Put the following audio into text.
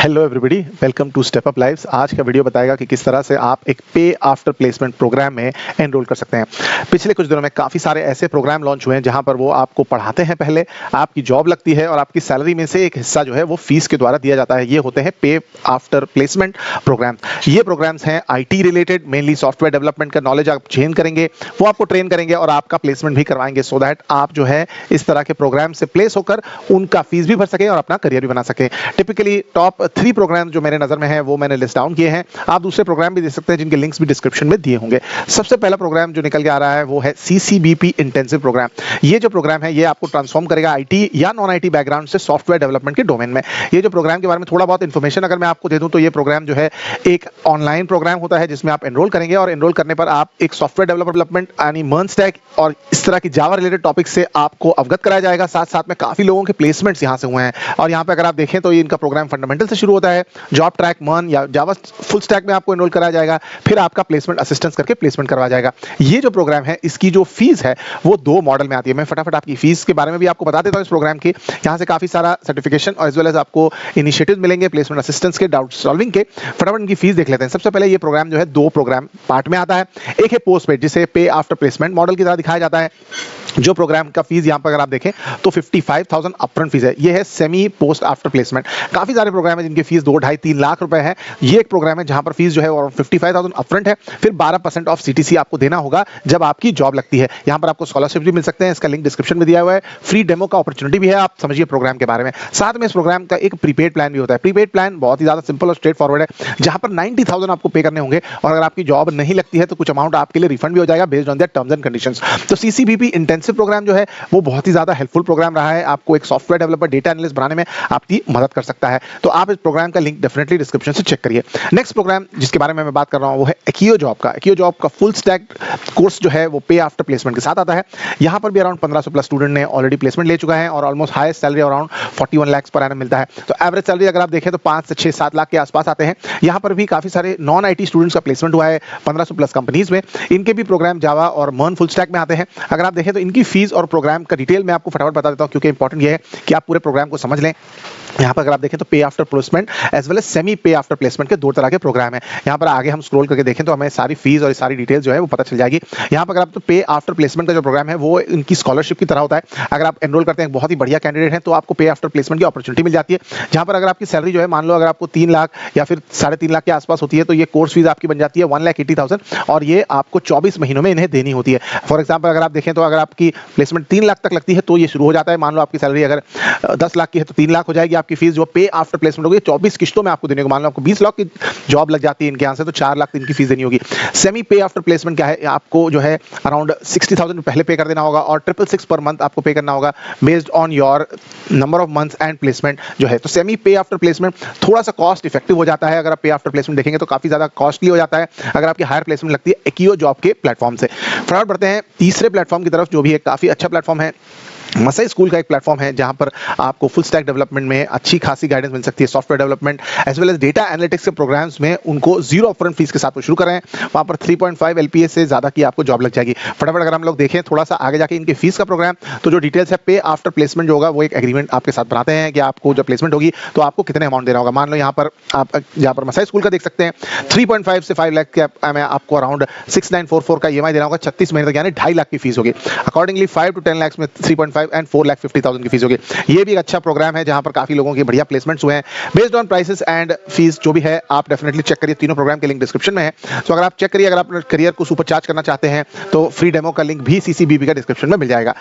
Hello everybody, welcome to Step Up Lives. आज का video बताएगा कि किस तरह से आप एक पे आफ्टर प्लेसमेंट प्रोग्राम में एनरोल कर सकते हैं। पिछले कुछ दिनों में काफ़ी सारे ऐसे प्रोग्राम लॉन्च हुए हैं जहां पर वो आपको पढ़ाते हैं, पहले आपकी जॉब लगती है और आपकी सैलरी में से एक हिस्सा जो है वो फीस के द्वारा दिया जाता है। ये होते हैं पे आफ्टर प्लेसमेंट प्रोग्राम। ये प्रोग्राम्स हैं IT related, mainly software development का नॉलेज आप गेन करेंगे, वो आपको ट्रेन करेंगे और आपका प्लेसमेंट भी करवाएंगे, सो दैट आप जो है इस तरह के प्रोग्राम से प्लेस होकर उनका फीस भी भर सकें और अपना करियर भी बना सकें। टिपिकली टॉप 3 प्रोग्राम जो मेरे नजर में है वो मैंने लिस्ट डाउन किए हैं। आप दूसरे प्रोग्राम भी देख सकते हैं जिनके लिंक्स भी डिस्क्रिप्शन में दिए होंगे। सबसे पहला प्रोग्राम जो निकल के आ रहा है वो है CCBP इंटेंसिव प्रोग्राम। ये जो प्रोग्राम है ये आपको ट्रांसफॉर्म करेगा IT या नॉन IT बैकग्राउंड से सॉफ्टवेयर डेवलपमेंट के डोमेन में। ये जो प्रोग्राम के बारे में थोड़ा बहुत इन्फॉर्मेशन अगर मैं आपको दे दूं तो ये प्रोग्राम जो है एक ऑनलाइन प्रोग्राम होता है जिसमें आप एनरोल करेंगे और एनरोल करने पर आप एक सॉफ्टवेयर डेवलपमेंट यानी MERN स्टैक और इस तरह की जावा रिलेटेड टॉपिक से आपको अवगत कराया जाएगा। साथ साथ में काफी लोगों के प्लेसमेंट्स यहाँ से हुए हैं और यहाँ पे अगर आप देखें तो ये इनका प्रोग्राम फंडामेंटल से शुरू होता है, जॉब ट्रैक, MERN या जावा फुल स्टैक में आपको एनरोल कराया जाएगा, फिर आपका प्लेसमेंट असिस्टेंस करके प्लेसमेंट करवाया जाएगा। ये जो प्रोग्राम है इसकी जो फीस है वो 2 मॉडल में आती है। मैं फटाफट आपकी फीस के बारे में भी आपको बता देता हूँ इस प्रोग्राम की। यहाँ से काफी सारा सर्टिफिकेशन और एज वेल एज आपको इनिशिएटिव मिलेंगे प्लेसमेंट असिस्टेंस के, डाउट सॉल्विंग के। फटाफट इनकी फीस देख लेते हैं। सबसे पहले ये प्रोग्राम जो है 2 प्रोग्राम पार्ट में आता है। एक है पोस्ट पेड जिसे पे आफ्टर प्लेसमेंट मॉडल की तरह दिखाया जाता है। जो प्रोग्राम का फीस यहाँ पर अगर आप देखें तो 55,000 अपफ्रंट फीस है। ये है सेमी पोस्ट आफ्टर प्लेसमेंट। काफी सारे प्रोग्राम है जिनकी फीस 2, 2.5, 3 लाख रुपए है। ये एक प्रोग्राम है जहां पर फीस जो है 55,000 अपफ्रंट है, फिर 12% ऑफ CTC आपको देना होगा जब आपकी जॉब लगती है। यहाँ पर आपको स्कॉलरशिप भी मिल सकते हैं, इसका लिंक डिस्क्रिप्शन में दिया हुआ है। फ्री डेमो का अपॉर्चुनिटी भी है, आप समझिए प्रोग्राम के बारे में। साथ में इस प्रोग्राम का एक प्रीपेड प्लान भी होता है। प्रीपेड प्लान बहुत ही ज्यादा सिंपल और स्ट्रेट फॉरवर्ड है, जहां पर 90,000 आपको पे करने होंगे और अगर आपकी जॉब नहीं लगती है तो कुछ अमाउंट आपके लिए रिफंड भी हो जाएगा based on their terms and conditions. तो CCBP इंटेंसिव प्रोग्राम जो है वो बहुत ही ज्यादा हेल्पफुल प्रोग्राम रहा है, आपको एक सॉफ्टवेयर डेवलपर, डेटा एनालिस्ट बनाने में आपकी मदद कर सकता है। तो आप इस प्रोग्राम का लिंक डेफिनेटली डिस्क्रिप्शन से चेक करिए। नेक्स्ट प्रोग्राम जिसके बारे में मैं बात कर रहा हूं वो है एक्यो जॉब का। एक्यो जॉब का फुल स्टैक कोर्स जो है वो पे आफ्टर प्लेसमेंट के साथ आता है। यहां पर भी अराउंड 1500 प्लस स्टूडेंट ने ऑलरेडी प्लेसमेंट ले चुका है और almost highest salary around 41 lakh per annum मिलता है। तो एवरेज सैलरी अगर आप देखें तो 5 से 6, 7 लाख के आसपास आते हैं। यहां पर भी काफी सारे नॉन IT स्टूडेंट्स का प्लेसमेंट हुआ है 1500 प्लस कंपनीज में। इनके भी प्रोग्राम जावा और MERN फुल स्टैक में आते हैं। अगर आप देखें तो इनकी फीस और प्रोग्राम का डिटेल में आपको फटाफट बता देता हूं क्योंकि इंपॉर्टेंट ये है कि आप पूरे प्रोग्राम को समझ लें। यहाँ पर अगर आप देखें तो pay after placement as well as semi pay after placement के 2 तरह के प्रोग्राम है। यहाँ पर आगे हम स्क्रॉल करके देखें तो हमें सारी फीस और सारी डिटेल्स जो है वो पता चल जाएगी। यहाँ पर अगर आप तो पे आफ्टर प्लेसमेंट का जो प्रोग्राम है वो इनकी स्कॉलरशिप की तरह होता है। अगर आप एनरोल करते हैं, बहुत ही बढ़िया कैंडिडेट हैं, तो आपको पे आफ्टर प्लेसमेंट की अपॉर्चुनिटी मिल जाती है। जहाँ पर अगर आपकी सैलरी जो है मान लो अगर आपको 3 लाख या फिर 3.5 लाख के आसपास होती है तो ये कोर्स फीस आपकी बन जाती है 1,80,000 और ये आपको 24 महीनों में इन्हें देनी होती है। फॉर एग्जाम्पल अगर आप देखें तो अगर आपकी प्लेसमेंट 3 लाख तक लगती है तो ये शुरू हो जाता है। मान लो आपकी सैलरी अगर 10 लाख की है तो 3 लाख हो जाएगी आपकी फीस जो पे आफ्टर प्लेसमेंट होगी। 24 किस्तों में आपको देने को, मान लो आपको 20 लाख की जॉब लग जाती है इनके यहाँ से तो 4 लाख इनकी फीस देनी होगी। सेमी पे आफ्टर प्लेसमेंट क्या है, आपको जो है अराउंड 60,000 पहले पे कर देना होगा और 666 पर मंथ आपको पे करना होगा based on your number of months and placement जो है। तो सेमी पे आफ्टर प्लेसमेंट थोड़ा सा कॉस्ट इफेक्टिव हो जाता है। अगर आप पे आफ्टर प्लेसमेंट देखेंगे तो काफी ज्यादा कॉस्टली हो जाता है अगर आपकी हायर प्लेसमेंट लगती है एक्यो जॉब के प्लेटफॉर्म से। फटाफट बढ़ते हैं तीसरे प्लेटफॉर्म की तरफ जो भी एक काफी अच्छा प्लेटफॉर्म है। मसाई स्कूल का एक प्लेटफॉर्म है जहां पर आपको फुल स्टैक डेवलपमेंट में अच्छी खासी गाइडेंस मिल सकती है। Software development as well as data analytics के प्रोग्राम्स में उनको 0 अपफ्रंट फीस के साथ वो शुरू कर रहे हैं। वहां पर 3.5 LPA से ज्यादा की आपको जॉब लग जाएगी। फटाफट अगर हम लोग देखें थोड़ा सा आगे जाके इनके फीस का प्रोग्राम, तो जो डिटेल्स है पे आफ्टर प्लेसमेंट जो होगा वो एक एग्रीमेंट आपके साथ बनाते हैं कि आपको जब प्लेसमेंट होगी तो आपको कितने अमाउंट देना होगा। मान लो यहाँ पर आप जहाँ पर मसाई स्कूल का देख सकते हैं 3.5 से 5 लाख के में आपको अराउंड 6,944 का EMI देना होगा 36 महीने तक, यानी 2.5 लाख की फीस होगी। अकॉर्डिंगली 5 to 10 लाख में 3.5 एंड 4,50,000 की फीस होगी। ये भी एक अच्छा प्रोग्राम है जहां पर काफी लोगों के बढ़िया प्लेसमेंट्स हुए हैं। Based on prices and fees जो भी है आप डेफिनेटली चेक करिए। तीनों प्रोग्राम के लिंक डिस्क्रिप्शन में है, तो अगर आप चेक करिए। अगर आप करियर को सुपर चार्ज करना चाहते हैं तो फ्री डेमो का लिंक भी CCBP का डिस्क्रिप्शन में मिल जाएगा।